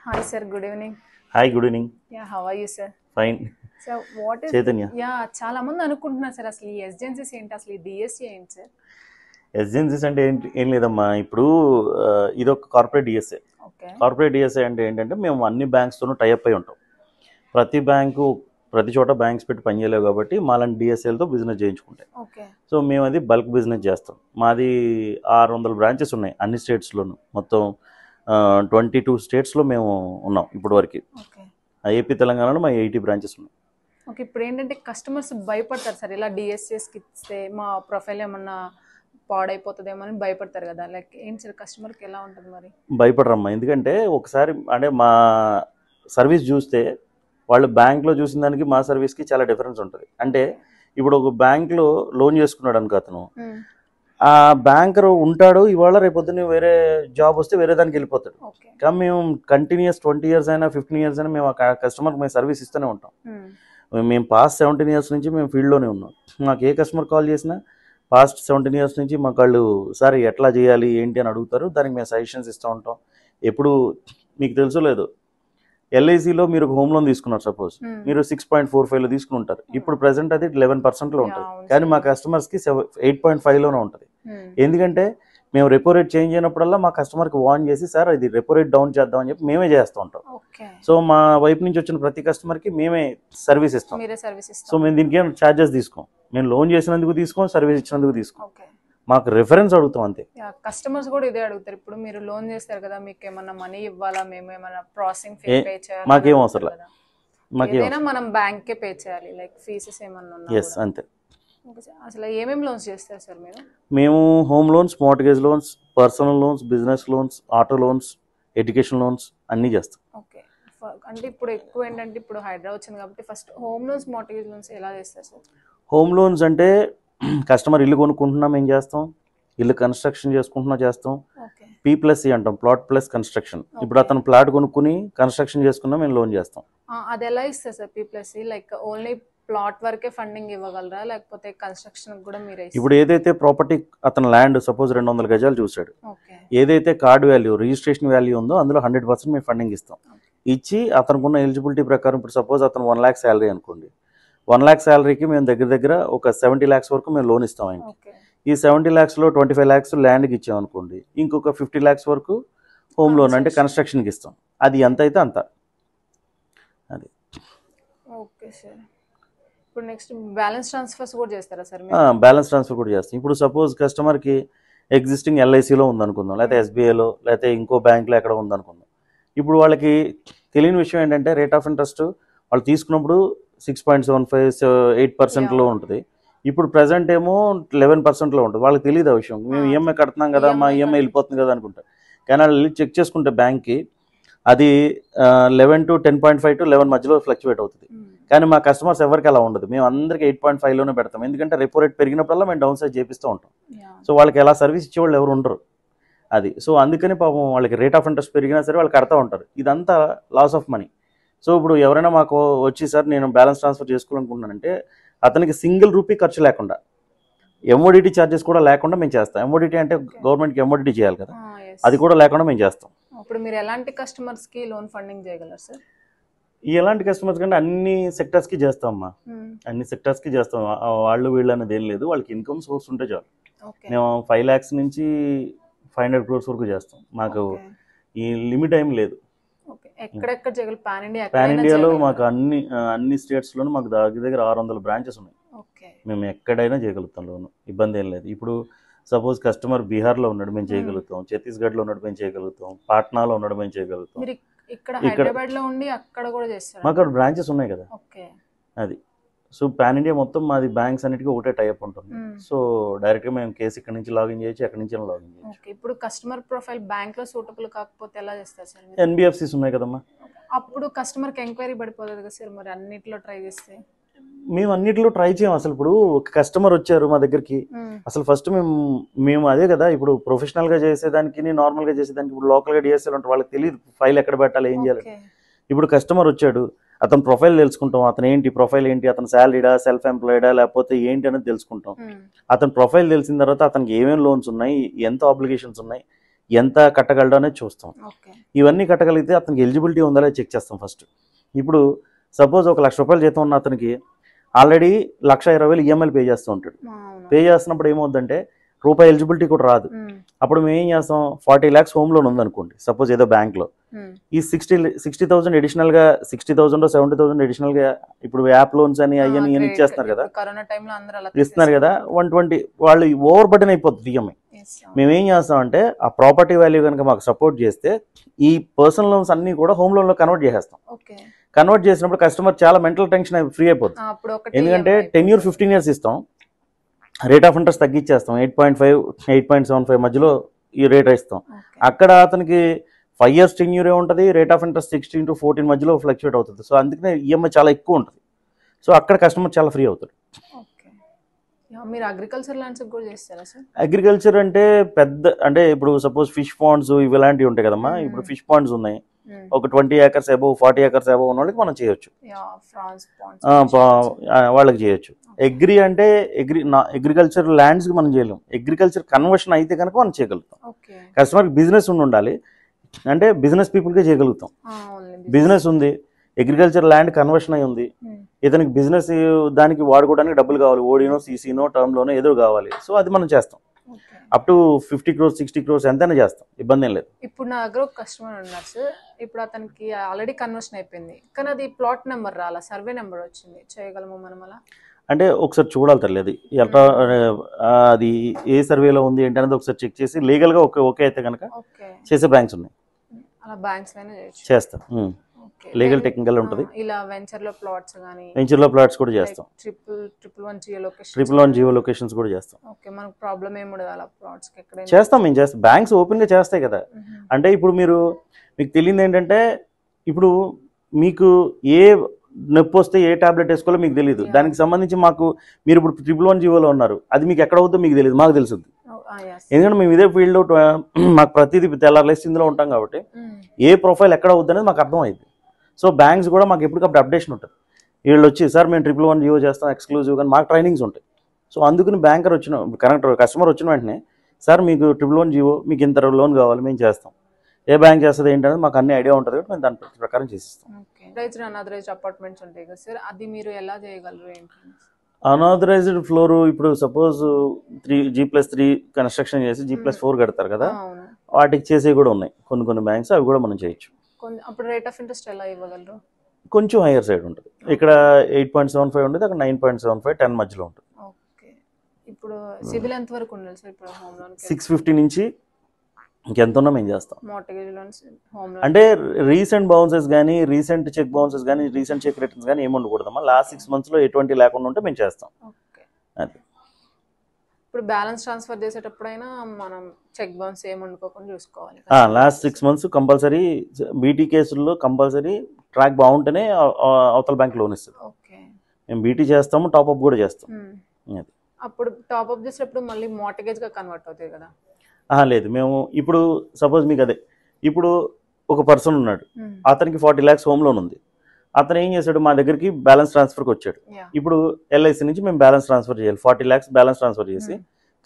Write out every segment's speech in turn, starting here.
Hi sir, good evening. Hi, good evening. Yeah, how are you sir? Fine. So what is Chaitanya చాలా మంది అనుకుంటున్నారు sir అసలు ఈ ఎస్జెన్సీస్ ఏంటి, అసలు ఈ డిఎస్సి ఏంటి సార్? ఎస్జెన్సీస్ అంటే ఏంటి ఏం లేదమ్మా. ఇప్పుడు ఇది ఒక corporate DSA. Okay. Corporate DSA అంటే ఏంటంటే మేము అన్ని బ్యాంక్స్తోనూ టైఅప్ అయి ఉంటాం. ప్రతి బ్యాంకు ప్రతి చోట బ్యాంక్స్ పెట్టి పనిచేయలేవు కాబట్టి మాలాంటి డిఎస్ఏలతో బిజినెస్ చేయించుకుంటాయి. ఓకే. సో మేము అది బల్క్ బిజినెస్ చేస్తాం. మాది 600 బ్రాంచెస్ ఉన్నాయి అన్ని స్టేట్స్లోనూ. మొత్తం 22 స్టేట్స్లో మేము ఉన్నాం ఇప్పటి వరకు. ఓకే. ఏపీ తెలంగాణలో మా 80 బ్రాంచెస్ ఉన్నాయి. ఓకే. ఇప్పుడు ఏంటంటే కస్టమర్స్ భయపడతారు సార్, ఇలా డిఎస్సిఎస్కి ఇస్తే మా ప్రొఫైల్ ఏమన్నా పాడైపోతుందేమో అని భయపడతారు కదా, లైక్ ఏంటి సార్ కస్టమర్కి ఎలా ఉంటుంది మరి? భయపడరమ్మా. ఎందుకంటే ఒకసారి అంటే మా సర్వీస్ చూస్తే వాళ్ళు బ్యాంక్లో చూసిన దానికి మా సర్వీస్కి చాలా డిఫరెన్స్ ఉంటుంది. అంటే ఇప్పుడు ఒక బ్యాంక్లో లోన్ చేసుకున్నాడు అనుకో అతను, ఆ బ్యాంకర్ ఉంటాడు ఇవాళ రేపొద్దున వేరే జాబ్ వస్తే వేరే దానికి వెళ్ళిపోతాడు. కానీ మేము కంటిన్యూస్ 20 years అయినా 15 years అయినా మేము ఆ కస్టమర్కి మేము సర్వీస్ ఇస్తూనే ఉంటాం. మేము పాస్ట్ 17 years నుంచి మేము ఫీల్డ్లోనే ఉన్నాం. మాకు ఏ కస్టమర్ కాల్ చేసినా పాస్ట్ 17 years నుంచి మాకు వాళ్ళు సార్ ఎట్లా చేయాలి ఏంటి అని అడుగుతారు. దానికి మేము సజెషన్స్ ఇస్తూ ఉంటాం. ఎప్పుడు మీకు తెలుసో లేదు, ఎల్ఐసిలో మీరు ఒక హోమ్ లోన్ తీసుకున్నారు సపోజ్, మీరు 6.45లో తీసుకుని ఉంటారు. ఇప్పుడు ప్రెసెంట్ అది 11%లో ఉంటుంది. కానీ మా కస్టమర్స్కి 8.5లోనే ఉంటుంది. ఎందుకంటే మేము రెపో రేట్ చేంజ్ అయినప్పుడల్లా మా కస్టమర్కి వార్న్ చేసి సార్ ఇది రెపో రేట్ డౌన్ చేద్దాం అని చెప్పి మేమే చేస్తూ ఉంటాం. సో మా వైపు నుంచి వచ్చిన ప్రతి కస్టమర్కి మేమే సర్వీస్ ఇస్తాం. సో మేము దీనికి ఏం ఛార్జెస్ తీసుకోం. మేము లోన్ చేసినందుకు తీసుకోం, సర్వీస్ ఇచ్చినందుకు తీసుకోం. మాకు రిఫరెన్స్ అడుగుతాం అంతే. కస్టమర్స్ కూడా ఇదే అడుగుతారు. ఇప్పుడు మీరు లోన్ చేస్తారు కదా, మీకు ఏమన్నా మనీ ఇవ్వాలా, మేము ఏమన్నా ప్రాసెసింగ్ ఫీ పే చేయాలి? మాకేం అవసరం లేదు. మాకేమైనా మనం బ్యాంక్ కే పే చేయాలి, లైక్ ఫీసెస్ ఏమన్నా? ఎస్ అంతే. అసలు ఏమేమి లోన్స్ చేస్తారు సార్ మీరు? మేము home loans, mortgage loans, personal loans, business loans, auto loans, education loans అన్నీ చేస్తాం. ఓకే. అంటే ఇప్పుడు ఎక్కువ ఏంటంటే ఇప్పుడు హైదరాబాద్ వచ్చింది కాబట్టి first home loans, mortgage loans ఎలా చేస్తారు సార్? హోమ్ లోన్స్ అంటే కస్టమర్ ఇల్లు కొనుక్కుంటున్నాం ఏం చేస్తాం, ఇల్లు కన్స్ట్రక్షన్ చేసుకుంటున్నా చేస్తాం. P+C అంటాం, ప్లాట్ ప్లస్ కన్స్ట్రక్షన్. ఇప్పుడు అతను ప్లాట్ కొనుక్కుని కన్స్ట్రక్షన్ చేసుకున్నా మేము లోన్ చేస్తాం. అది ఎలా ఇస్తారు sir P+C? Like only plot వరకే ఫండింగ్ ఇవ్వగలరా, లేకపోతే కన్స్ట్రక్షన్ కూడా మీరే? ఇప్పుడు ఏదైతే ప్రాపర్టీ అతను ల్యాండ్ సపోజ్ 200 గజాలు చూసాడు, ఏదైతే కార్డు వాల్యూ రిజిస్ట్రేషన్ వాల్యూ ఉందో అందులో 100% మేము ఫండింగ్ ఇస్తాం. ఇచ్చి అతనుకున్న ఎలిజిబిలిటీ ప్రకారం ఇప్పుడు సపోజ్ అతను 1 lakh శాలరీ అనుకోండి, 1 lakh శాలరీకి మేము దగ్గర ఒక 70 lakhs వరకు మేము లోన్ ఇస్తాం ఆయనకి. ఈ 70 lakhsలో 25 lakhs ల్యాండ్కి ఇచ్చాం అనుకోండి, ఇంకొక 50 lakhs వరకు హోమ్ లోన్ అంటే కన్స్ట్రక్షన్కి ఇస్తాం. అది ఎంత అయితే అంత. అది ఓకే సార్. ఇప్పుడు నెక్స్ట్ బ్యాలెన్స్ ట్రాన్స్ఫర్స్ కూడా చేస్తారా సార్? బ్యాలెన్స్ ట్రాన్స్ఫర్ కూడా చేస్తాం. ఇప్పుడు సపోజ్ కస్టమర్కి ఎగ్జిస్టింగ్ ఎల్ఐసిలో ఉందనుకుందాం, లేకపోతే ఎస్బీఐలో, లేకపోతే ఇంకో బ్యాంక్లో ఎక్కడ ఉందనుకుందాం. ఇప్పుడు వాళ్ళకి తెలియని విషయం ఏంటంటే రేట్ ఆఫ్ ఇంట్రెస్ట్ వాళ్ళు తీసుకున్నప్పుడు 6.75 8%లో ఉంటుంది. ఇప్పుడు ప్రెసెంట్ ఏమో 11%లో ఉంటుంది. వాళ్ళకి తెలియదు ఆ విషయం. మేము ఈఎంఐ కడుతున్నాం కదా, మా ఈఎంఐ వెళ్ళిపోతుంది కదా అనుకుంటారు. కానీ వాళ్ళు వెళ్ళి చెక్ చేసుకుంటే బ్యాంక్కి అది 11 to 10.5 to 11 మధ్యలో ఫ్లక్చువేట్ అవుతుంది. కానీ మా కస్టమర్స్ ఎవరికి అలా ఉండదు. మేము అందరికీ 8.5లోనే పెడతాం. ఎందుకంటే రెపో రేట్ పెరిగినప్పుడల్లా మేము డౌన్ సైడ్ చేపిస్తూ ఉంటాం. సో వాళ్ళకి ఎలా సర్వీస్ ఇచ్చేవాళ్ళు ఎవరు ఉండరు. అది సో అందుకని పాపం వాళ్ళకి రేట్ ఆఫ్ ఇంట్రెస్ట్ పెరిగినా సరే వాళ్ళు కడతా ఉంటారు. ఇదంతా లాస్ ఆఫ్ మనీ. సో ఇప్పుడు ఎవరైనా మాకు వచ్చి సార్ నేను బ్యాలెన్స్ ట్రాన్స్ఫర్ చేసుకోవాలనుకుంటున్నానంటే అతనికి సింగిల్ రూపీ ఖర్చు లేకుండా, ఎంఓడిటీ ఛార్జెస్ కూడా లేకుండా మేము చేస్తాం. ఎంఓడిటీ అంటే గవర్నమెంట్కి ఎంఓడిటీ చేయాలి కదా, అది కూడా లేకుండా మేము చేస్తాం. ఇప్పుడు మీరు ఎలాంటి కస్టమర్స్కి లోన్ ఫండింగ్ చేయగలరు సార్? ఎలాంటి కస్టమర్స్ కంటే అన్ని సెక్టర్స్కి చేస్తాం అమ్మా. అన్ని సెక్టర్స్కి చేస్తాం. వాళ్ళు వీళ్ళు అనేది ఏం లేదు. వాళ్ళకి ఇన్కమ్ సోర్స్ ఉంటే చాలు. మేము 5 lakhs నుంచి 500 crores వరకు చేస్తాం. మాకు ఈ లిమిట్ ఏం లేదు. ఎక్కడెక్కడ చేయగలరు? పాన్ ఇండియాలో మాకు అన్ని స్టేట్స్లోనూ మాకు దగ్గర 600 బ్రాంచెస్ ఉన్నాయి. మేము ఎక్కడైనా చేయగలుగుతాం లోను, ఇబ్బంది ఏం లేదు. ఇప్పుడు సపోజ్ కస్టమర్ బీహార్లో ఉన్నాడు మేము చేయగలుగుతాం, ఛత్తీస్గఢ్లో ఉన్నాడు మేము చేయగలుగుతాం, పాట్నాలో ఉన్నాడు మేము చేయగలుగుతాం. మాకు అక్కడ బ్రాంచెస్ ఉన్నాయి కదా. అది సో పాన్ ఇండియా మొత్తం మాది బ్యాంక్స్ అన్నిటికీ ఒకటే టైప్ ఉంటుంది. సో డైరెక్ట్గా మేము కేసు ఇక్కడ నుంచి లాగిన్ చేయొచ్చు, ఎక్కడి నుంచి లాగిన్ చేయొచ్చు. ఇప్పుడు కస్టమర్ ప్రొఫైల్ బ్యాంక్ లో సూటబుల్ కాకపోతే ఎలా చేస్తారు సార్? ఎన్బిఎఫ్సిస్ ఉన్నాయి కదమ్మా. అప్పుడు కస్టమర్కి ఎంక్వైరీ పడిపోతుంది కదా సార్, మరి అన్నిట్లో ట్రై చేస్తే? మేము అన్నిటిలో ట్రై చేయం. అసలు ఇప్పుడు ఒక కస్టమర్ వచ్చారు మా దగ్గరికి, అసలు ఫస్ట్ మేము అదే కదా ఇప్పుడు ప్రొఫెషనల్గా చేసేదానికి నార్మల్గా చేసేదానికి ఇప్పుడు లోకల్గా డిఎస్ఎల్ ఉంటారు, వాళ్ళకి తెలియదు ఫైల్ ఎక్కడ పెట్టాలి ఏం చేయాలి. ఇప్పుడు కస్టమర్ వచ్చాడు, అతని ప్రొఫైల్ తెలుసుకుంటాం. అతను ఏంటి ప్రొఫైల్ ఏంటి, అతను శాలరీడా, సెల్ఫ్ ఎంప్లాయిడా, లేకపోతే ఏంటి అనేది తెలుసుకుంటాం. అతని ప్రొఫైల్ తెలిసిన తర్వాత అతనికి ఏమేమి లోన్స్ ఉన్నాయి, ఎంత ఆబ్లిగేషన్స్ ఉన్నాయి, ఎంత కట్టగలడో అనేది చూస్తాం. ఓకే. ఇవన్నీ కట్టగలిగితే అతనికి ఎలిజిబిలిటీ ఉందా లేదా చెక్ చేస్తాం ఫస్ట్. ఇప్పుడు సపోజ్ ఒక ₹1,00,000 జీతం ఉన్న అతనికి ఆల్రెడీ ₹1,20,000 ఈఎంఐలు పే చేస్తూ ఉంటాడు. అవును. పే చేస్తున్నప్పుడు ఏమవుతుందంటే రూపాయి ఎలిజిబిలిటీ కూడా రాదు. అప్పుడు మేము ఏం చేస్తాం, 40 lakhs హోమ్ లోన్ ఉందనుకోండి సపోజ్ ఏదో బ్యాంక్లో, ఈ 60,000 అడిషనల్గా 60,000 70,000 అడిషనల్గా ఇప్పుడు యాప్ లోన్స్ అని అయ్యని ఇవన్నీ ఇచ్చేస్తున్నారు కదా, కరోనా టైంలో అందరూ అలా ఇస్తున్నారు కదా, 120 వాళ్ళు ఓవర్ బర్డెన్ అయిపోతుంది ఈఎంఐ. మేమేం చేస్తామంటే ఆ ప్రాపర్టీ వాల్యూ కనుక మాకు సపోర్ట్ చేస్తే ఈ పర్సనల్ లోన్స్ అన్ని కూడా హోమ్ లోన్ లో కన్వర్ట్ చేసేస్తాం. కన్వర్ట్ చేసినప్పుడు కస్టమర్ చాలా మెంటల్ టెన్షన్ ఫ్రీ అయిపోతుంది. ఎందుకంటే 10 years 15 years ఇస్తాం, రేట్ ఆఫ్ ఇంట్రెస్ట్ తగ్గించేస్తాం, 8.5 8.75 మధ్యలో ఈ రేట్ ఇస్తాం. అక్కడ అతనికి 5 years టెన్యూరే ఉంటుంది, రేట్ ఆఫ్ ఇంట్రెస్ట్ 16 to 14 మధ్యలో ఫ్లక్చుయేట్ అవుతుంది. సో అందుకనే ఈఎంఐ చాలా ఎక్కువ ఉంటుంది. సో అక్కడ కస్టమర్ చాలా ఫ్రీ అవుతాడు. మీరు అగ్రికల్చర్ ల్యాండ్స్ కూడా చేస్తారా సార్? అగ్రికల్చర్ అంటే పెద్ద అంటే ఇప్పుడు సపోజ్ ఫిష్ పాండ్స్ ఇవి ఇలాంటివి ఉంటాయి కదమ్మా. ఇప్పుడు ఫిష్ పాండ్స్ ఉన్నాయి, ఒక 20 acres అబోవ్ 40 acres అబోవ్ ఉన్న వాళ్ళకి మనం చేయొచ్చు, వాళ్ళకి చేయొచ్చు. అగ్రి అంటే అగ్రికల్చర్ ల్యాండ్స్కి మనం చేయలేం. అగ్రికల్చర్ కన్వర్షన్ అయితే కనుక మనం చేయగలుగుతాం. కస్టమర్కి బిజినెస్ ఉండాలి అంటే బిజినెస్ పీపుల్కే చేయగలుగుతాం. బిజినెస్ ఉంది, అగ్రికల్చర్ ల్యాండ్ కన్వర్షన్ అయి ఉంది, ఇతనికి బిజినెస్ దానికి వాడుకోవడానికి డబ్బులు కావాలి, ఓడినో సీసీనో టర్మ్లోనో ఏదో కావాలి. సో అది మనం చేస్తాం. అప్ టు 50 crores 60 crores ఎంతైనా చేస్తాం, ఇబ్బంది ఏం లేదు. ఇప్పుడు నా దగ్గర ఒక కస్టమర్ ఉన్నారు సార్, ఇప్పుడు అతనికి ఆల్రెడీ కన్వర్షన్ అయిపోయింది, కానీ అది ప్లాట్ నెంబర్ రాలా, సర్వే నెంబర్ వచ్చింది, చేయగలము మనం అలా? అంటే ఒకసారి చూడాలి తల్లి, అది ఎట్లా అది ఏ సర్వేలో ఉంది ఏంటి అనేది ఒకసారి చెక్ చేసి లీగల్గా ఓకే అయితే కనుక చేసే బ్యాంక్స్ ఉన్నాయి, అలా బ్యాంక్స్ చేస్తాం. లీగల్ టెక్నికల్ ఉంటుంది. ఇలా వెంచర్ లో ప్లాట్స్ గానీ, వెంచర్ లో ప్లాట్స్ కూడా చేస్తాం. 111 జియో లొకేషన్స్ కూడా చేస్తాం. ఓకే, మనకు ప్రాబ్లం ఏమి ఉండదు అలా ప్లాట్స్ కి ఎక్కడ చేస్తాం. మేము చేస్తాం, బ్యాంక్స్ ఓపెన్ గా చేస్తాయి కదా. అంటే ఇప్పుడు మీకు తెలియదు ఏంటంటే, ఇప్పుడు మీకు ఏ నొప్పి వస్తే ఏ టాబ్లెట్ వేసుకోవాలో మీకు తెలియదు. దానికి సంబంధించి మీరు ఇప్పుడు 111 జియోలో ఉన్నారు, అది మీకు ఎక్కడ అవుతుందో మీకు తెలియదు, మాకు తెలుస్తుంది. ఎందుకంటే మేము ఇదే ఫీల్డ్ మాకు ప్రతిదీ తెల్లారలేసి ఇందులో ఉంటాం కాబట్టి ఏ ప్రొఫైల్ ఎక్కడ అవుద్ది అనేది మాకు అర్థమైంది. సో బ్యాంక్స్ కూడా మాకు ఎప్పటికప్పుడు అప్డేషన్ ఉంటుంది. వీళ్ళు వచ్చి సార్ మేము 111 జియో చేస్తాం ఎక్స్క్లూజివ్, కానీ మాకు ట్రైనింగ్స్ ఉంటాయి. సో అందుకని బ్యాంకర్ కస్టమర్ వచ్చిన వెంటనే సార్ మీకు 111 జియో మీకు ఇంత లోన్ కావాలి మేము చేస్తాం, ఏ బ్యాంక్ చేస్తుంది ఏంటనేది మాకు అన్ని ఐడియా ఉంటుంది కాబట్టి మేము దాని ప్రకారం చేసిస్తాం. అనాథరైజ్డ్ అపార్ట్మెంట్స్ ఉంటాయి కదా సార్, అది మీరు ఎలా చేయగలరు ఏంటి? అనాథరైజ్డ్ ఫ్లోర్ ఇప్పుడు సపోజ్ 3G+3 కన్స్ట్రక్షన్ చేసి G+4 కడతారు కదా, వాటికి చేసేవి కూడా ఉన్నాయి కొన్ని బ్యాంక్స్, అవి కూడా మనం చేయొచ్చు. అప్పుడు రేట్ ఆఫ్ ఇంట్రెస్ట్ ఎలా ఇవ్వగలరు? కొంచెం హైయర్ సైడ్ ఉంటుంది. ఇక్కడ 8.75 ఉంటుంది, అక్కడ 9.75 10 మధ్యలో ఉంటుంది. ఓకే, ఇప్పుడు సిబిల్ ఎంత వరకు ఉండాలి సార్? ఇప్పుడు హోమ్ లోన్ 650 నుంచి ఇంకెంత ఉన్నా మేము చేస్తాం. మార్టగేజ్ లోన్స్ హోమ్ లోన్ అంటే రీసెంట్ బౌన్సెస్ కానీ, రీసెంట్ చెక్ బౌన్సెస్ కానీ, రీసెంట్ చెక్ రిటర్న్స్ కానీ ఏమి ఉండకూడదమ్మా. లాస్ట్ 6 months ఎటువంటి లేకుండా ఉంటే మేము చేస్తాం. అది ఇప్పుడు బ్యాలెన్స్ ట్రాన్స్ఫర్ చేసేటప్పుడైనా మనం చెక్ బౌన్స్ ఏమి ఉండుకోకుండా చూసుకోవాలి. లాస్ట్ 6 months కంపల్సరీ బీటీ కేసుల్లో కంపల్సరీ ట్రాక్ బాగుంటేనే అవతల బ్యాంక్ లోన్ ఇస్తుంది. మేము బీటీ చేస్తాము, టాప్అప్ కూడా చేస్తాం. అప్పుడు టాప్అప్ చేసేటప్పుడు మళ్ళీ మార్టగేజ్ గా కన్వర్ట్ అవుతాయి కదా? లేదు, మేము ఇప్పుడు సపోజ్ మీకు అదే ఇప్పుడు ఒక పర్సన్ ఉన్నాడు, అతనికి 40 lakhs హోమ్ లోన్ ఉంది. అతను ఏం చేశాడు, మా దగ్గరికి బ్యాలెన్స్ ట్రాన్స్ఫర్కి వచ్చాడు. ఇప్పుడు ఎల్ఐసి నుంచి మేము బ్యాలెన్స్ ట్రాన్స్ఫర్ చేయాలి, 40 lakhs బ్యాలెన్స్ ట్రాన్స్ఫర్ చేసి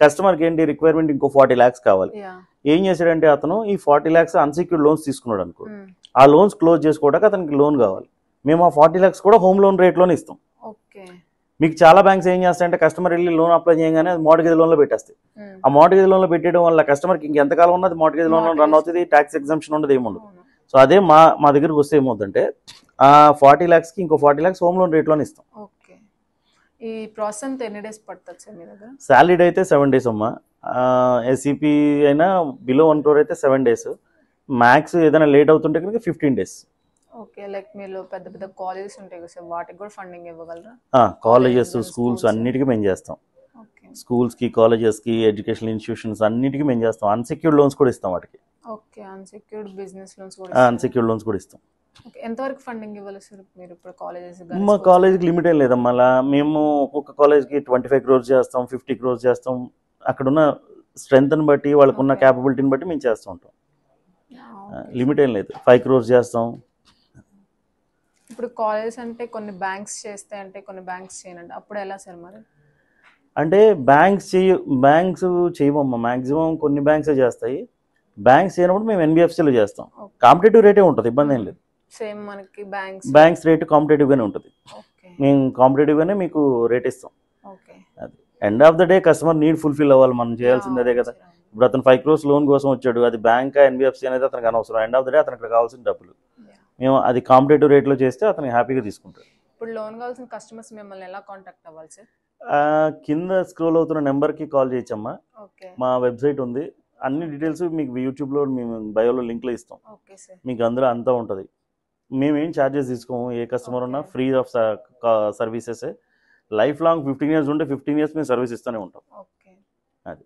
కస్టమర్కి ఏంటి రిక్వైర్మెంట్ ఇంకో 40 lakhs కావాలి. ఏం చేశాడంటే అతను ఈ 40 lakhs అన్సెక్యూర్డ్ లోన్స్ తీసుకున్నాడు అనుకో, ఆ లోన్స్ క్లోజ్ చేసుకోవడానికి అతనికి లోన్ కావాలి. మేము ఆ 40 lakhs కూడా హోమ్ లోన్ రేట్లోనే ఇస్తాం. మీకు చాలా బ్యాంక్స్ ఏం చేస్తాయంటే కస్టమర్ వెళ్ళి లోన్ అప్లై చేయగానే అది మార్టగేజ్ లోన్లో పెట్టేస్తాయి. ఆ మార్టగేజ్ లోన్లో పెట్టడం వల్ల కస్టమర్కి ఇంకెంతకాలం ఉన్నది మార్టగేజ్ లోన్ రన్ అవుతుంది, ట్యాక్స్ ఎగ్జంప్షన్ ఉండదు, ఏముండదు. సో అదే మా దగ్గరకు వస్తే ఏమవుతుందంటే ఆ 40 lakhs కి ఇంకో 40 lakhs హోమ్ లోన్ రేట్లోనే ఇస్తాం. ఈ ప్రాసెస్ అంతా ఎన్ని డేస్ పడుతుంది సార్ మీ దగ్గర? సాలరీడ్ అయితే 7 days అమ్మా, ఎస్సీపీ అయినా బిలో 1 crore అయితే 7 days, మ్యాక్స్ ఏదైనా లేట్ అవుతుంటే కనుక 15 days. ఓకే, లైక్ మీరు పెద్ద పెద్ద కాలేజెస్ ఉంటాయి కదా సార్, వాటికి కూడా ఫండింగ్ ఇవ్వగలరా? కాలేజెస్, స్కూల్స్ అన్నిటికీ మేము చేస్తాం. స్కూల్స్కి, కాలేజెస్కి, ఎడ్యుకేషనల్ ఇన్స్టిట్యూషన్స్ అన్నిటికీ మేము చేస్తాం. అన్సెక్యూర్డ్ లోన్స్ కూడా ఇస్తాం వాటికి. ఓకే, అన్సెక్యూర్డ్ బిజినెస్ లోన్స్ కూడా, అన్సెక్యూర్డ్ లోన్స్ కూడా ఇస్తాం. ఎంతవరకు ఫండింగ్ ఇవ్వాలి సార్ మీరు ఇప్పుడు కాలేజెస్? మా కాలేజ్కి లిమిట్ ఏం లేదమ్మా. అలా మేము ఒక్కొక్క కాలేజ్కి 25 crores చేస్తాం, 50 crores చేస్తాం. అక్కడున్న స్ట్రెంగ్త్ని బట్టి, వాళ్ళకున్న క్యాపబిలిటీని బట్టి మేము చేస్తూ ఉంటాం. లిమిట్ ఏం లేదు, 5 crores చేస్తాం. ఇప్పుడు కాలేజెస్ అంటే కొన్ని బ్యాంక్స్ చేస్తాయి అంటే కొన్ని బ్యాంక్స్ చేయనండి, అప్పుడు ఎలా సార్ మరి? అంటే బ్యాంక్స్ చేయమమ్మా, మ్యాక్సిమం కొన్ని బ్యాంక్సే చేస్తాయి. బ్యాంక్స్ అయినప్పుడు మేము ఎన్బిఎఫ్సిలో చేస్తాం. ఓకే. కాంపిటేటివ్ రేటే ఉంటుంది, ఇబ్బంది ఏం లేదు. సేమ్ మనకి బ్యాంక్స్ రేట్ కాంపిటేటివ్గానే ఉంటుంది. ఓకే. మేము కాంపిటేటివ్గానే మీకు రేట్ ఇస్తాం. ఓకే. అది end of the day customer need fulfil అవ్వాలి, మనం చేయాల్సింది అదే కదా. ఇప్పుడు అతను 5 crores లోన్ కోసం వచ్చాడు, అది బ్యాంక్ ఎన్బిఎఫ్సి అనేది అతనికి అనవసరం. ఎండ్ ఆఫ్ ద డే అతనికి కావాల్సిన డబ్బులు మేము అది కాంపిటేటివ్ రేట్లో చేస్తే అతనికి హ్యాపీగా తీసుకుంటాడు. ఇప్పుడు లోన్ కావాల్సిన కస్టమర్స్ మిమ్మల్ని ఎలా కాంటాక్ట్ అవ్వాలి సార్? కింద స్క్రోల్ అవుతున్న నెంబర్కి కాల్ చేయొచ్చమ్మా. ఓకే. మా వెబ్సైట్ ఉంది, అన్ని డీటెయిల్స్ మీకు యూట్యూబ్లో మేము బయోలో లింక్లో ఇస్తాం. Okay sir. మీకు అందులో అంతా ఉంటుంది. మేమేం ఛార్జెస్ తీసుకోము, ఏ కస్టమర్ ఉన్నా free of services. Life long 15 years ఉంటే 15 years మేము సర్వీస్ ఇస్తూనే ఉంటాం. ఓకే. అది